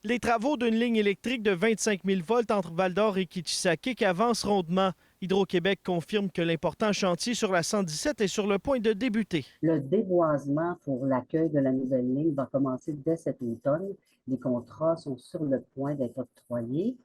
Les travaux d'une ligne électrique de 25 000 volts entre Val-d'Or et Kitchissakik avancent rondement. Hydro-Québec confirme que l'important chantier sur la 117 est sur le point de débuter. Le déboisement pour l'accueil de la nouvelle ligne va commencer dès cet automne. Les contrats sont sur le point d'être octroyés.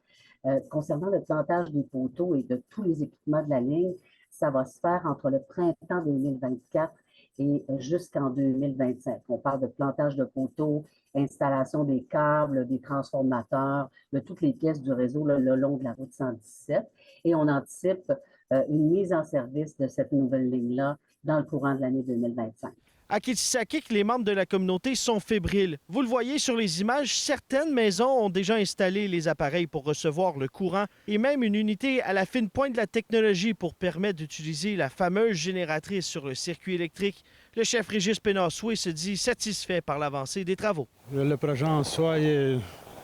Concernant le plantage des poteaux et de tous les équipements de la ligne, ça va se faire entre le printemps 2024 et jusqu'en 2025. On parle de plantage de poteaux, installation des câbles, des transformateurs, de toutes les pièces du réseau le long de la route 117. Et on anticipe une mise en service de cette nouvelle ligne-là dans le courant de l'année 2025. À Kitchissakik, les membres de la communauté sont fébriles. Vous le voyez sur les images, certaines maisons ont déjà installé les appareils pour recevoir le courant et même une unité à la fine pointe de la technologie pour permettre d'utiliser la fameuse génératrice sur le circuit électrique. Le chef Régis Pénassoué se dit satisfait par l'avancée des travaux. Le projet en soi,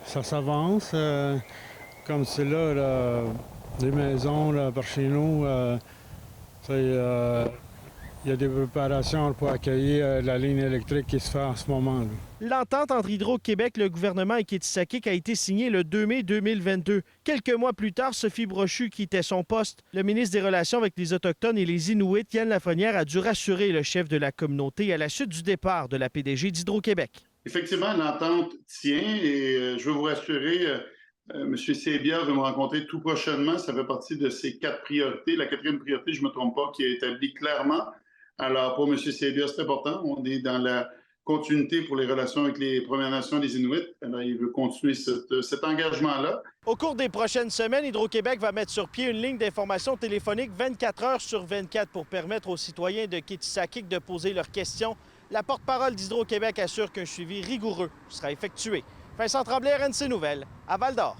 ça s'avance. Comme c'est là, les maisons là, par chez nous, il y a des préparations pour accueillir la ligne électrique qui se fait en ce moment. L'entente entre Hydro-Québec, le gouvernement et Kitchissakik a été signée le 2 mai 2022. Quelques mois plus tard, Sophie Brochu quittait son poste. Le ministre des Relations avec les Autochtones et les Inuits, Yann Lafrenière, a dû rassurer le chef de la communauté à la suite du départ de la PDG d'Hydro-Québec. Effectivement, l'entente tient et je veux vous rassurer, M. Sebia veut me rencontrer tout prochainement. Ça fait partie de ses 4 priorités. La 4e priorité, je ne me trompe pas, qui est établie clairement. Alors, pour M. Sebia, c'est important. On est dans la continuité pour les relations avec les Premières Nations et les Inuits. Alors, il veut continuer cet engagement-là. Au cours des prochaines semaines, Hydro-Québec va mettre sur pied une ligne d'information téléphonique 24 heures sur 24 pour permettre aux citoyens de Kitchissakik de poser leurs questions. La porte-parole d'Hydro-Québec assure qu'un suivi rigoureux sera effectué. Vincent Tremblay, RNC Nouvelles, à Val-d'Or.